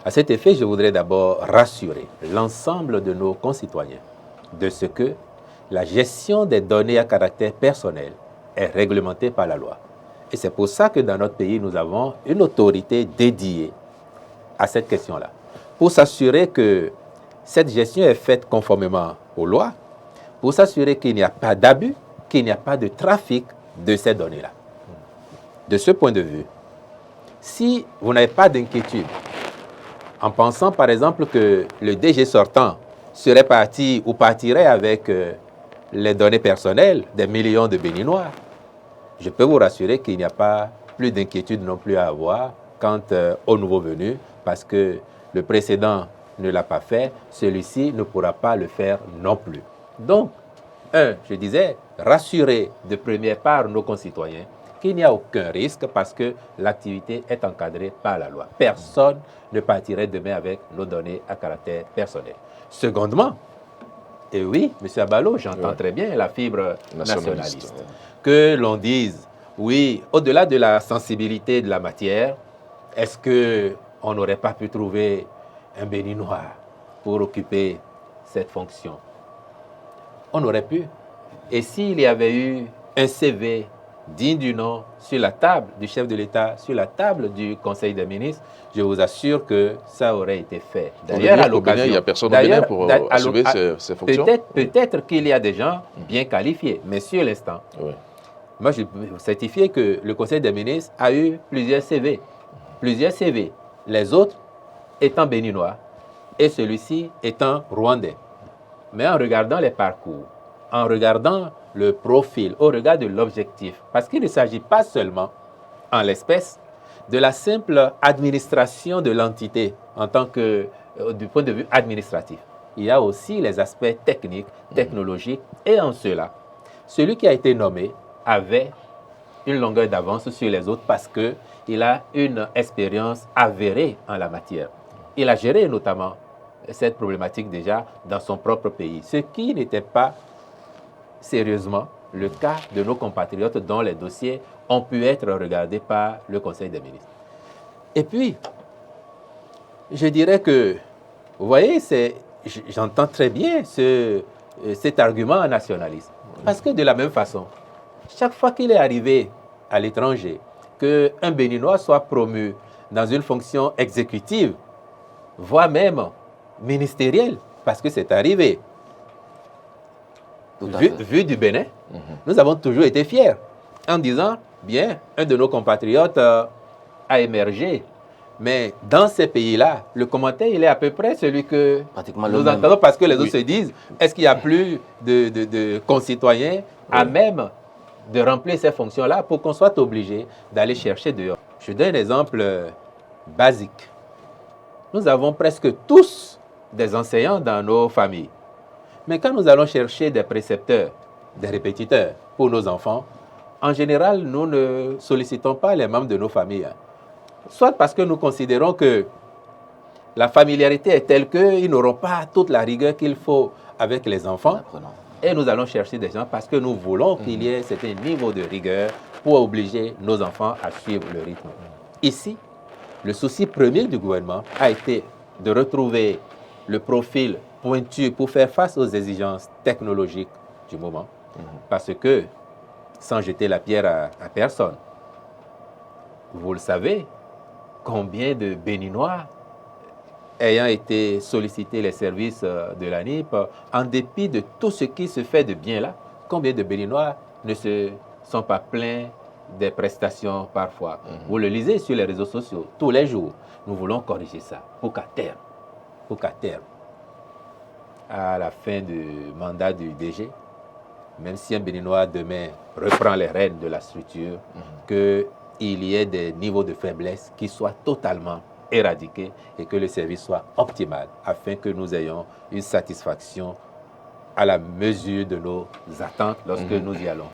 À cet effet, je voudrais d'abord rassurer l'ensemble de nos concitoyens de ce que la gestion des données à caractère personnel est réglementée par la loi. Et c'est pour ça que dans notre pays, nous avons une autorité dédiée à cette question-là, pour s'assurer que cette gestion est faite conformément aux lois, pour s'assurer qu'il n'y a pas d'abus, qu'il n'y a pas de trafic de ces données-là. De ce point de vue, si vous n'avez pas d'inquiétude, en pensant par exemple que le DG sortant serait parti ou partirait avec les données personnelles des millions de Béninois, je peux vous rassurer qu'il n'y a pas plus d'inquiétude non plus à avoir quant au nouveau venu, parce que le précédent ne l'a pas fait, celui-ci ne pourra pas le faire non plus. Donc, je disais, rassurer de première part nos concitoyens qu'il n'y a aucun risque parce que l'activité est encadrée par la loi. Personne ne partirait demain avec nos données à caractère personnel. Secondement, et oui, M. Abalo, j'entends très bien la fibre nationaliste. Que l'on dise, oui, au-delà de la sensibilité de la matière, est-ce qu'on n'aurait pas pu trouver un Béninois pour occuper cette fonction? On aurait pu. Et s'il y avait eu un CV digne du nom sur la table du chef de l'État, sur la table du Conseil des ministres, je vous assure que ça aurait été fait. D'ailleurs, à l'occasion, il n'y a personne au Bénin pour assumer ces fonctions. Peut-être qu'il y a des gens bien qualifiés, mais sur l'instant, moi je peux vous certifier que le Conseil des ministres a eu plusieurs CV. Les autres étant béninois et celui-ci étant rwandais. Mais en regardant les parcours, en regardant le profil, au regard de l'objectif, parce qu'il ne s'agit pas seulement, en l'espèce, de la simple administration de l'entité en tant que, du point de vue administratif. Il y a aussi les aspects techniques, technologiques, et en cela, celui qui a été nommé avait une longueur d'avance sur les autres parce qu'il a une expérience avérée en la matière. Il a géré notamment cette problématique déjà dans son propre pays, ce qui n'était pas sérieusement le cas de nos compatriotes dont les dossiers ont pu être regardés par le Conseil des ministres. Et puis, je dirais que, vous voyez, j'entends très bien cet argument nationaliste. Parce que de la même façon, chaque fois qu'il est arrivé à l'étranger, qu'un Béninois soit promu dans une fonction exécutive, voire même ministérielle, parce que c'est arrivé, vu du Bénin, nous avons toujours été fiers en disant, bien, un de nos compatriotes a émergé. Mais dans ces pays-là, le commentaire, il est à peu près celui que nous entendons parce que les autres se disent, est-ce qu'il n'y a plus de concitoyens à même de remplir ces fonctions-là pour qu'on soit obligé d'aller chercher dehors? Je donne un exemple basique. Nous avons presque tous des enseignants dans nos familles. Mais quand nous allons chercher des précepteurs, des répétiteurs pour nos enfants, en général, nous ne sollicitons pas les membres de nos familles. Soit parce que nous considérons que la familiarité est telle qu'ils n'auront pas toute la rigueur qu'il faut avec les enfants. Et nous allons chercher des gens parce que nous voulons qu'il y ait certain niveau de rigueur pour obliger nos enfants à suivre le rythme. Ici, le souci premier du gouvernement a été de retrouver le profil pointu pour faire face aux exigences technologiques du moment. Parce que, sans jeter la pierre à personne, vous le savez, combien de Béninois ayant été sollicités les services de l'ANIP, en dépit de tout ce qui se fait de bien là, combien de Béninois ne se sont pas plaints des prestations parfois. Vous le lisez sur les réseaux sociaux tous les jours. Nous voulons corriger ça pour qu'à terme, à la fin du mandat du DG, même si un Béninois demain reprend les rênes de la structure, qu'il y ait des niveaux de faiblesse qui soient totalement éradiqués et que le service soit optimal afin que nous ayons une satisfaction à la mesure de nos attentes lorsque nous y allons.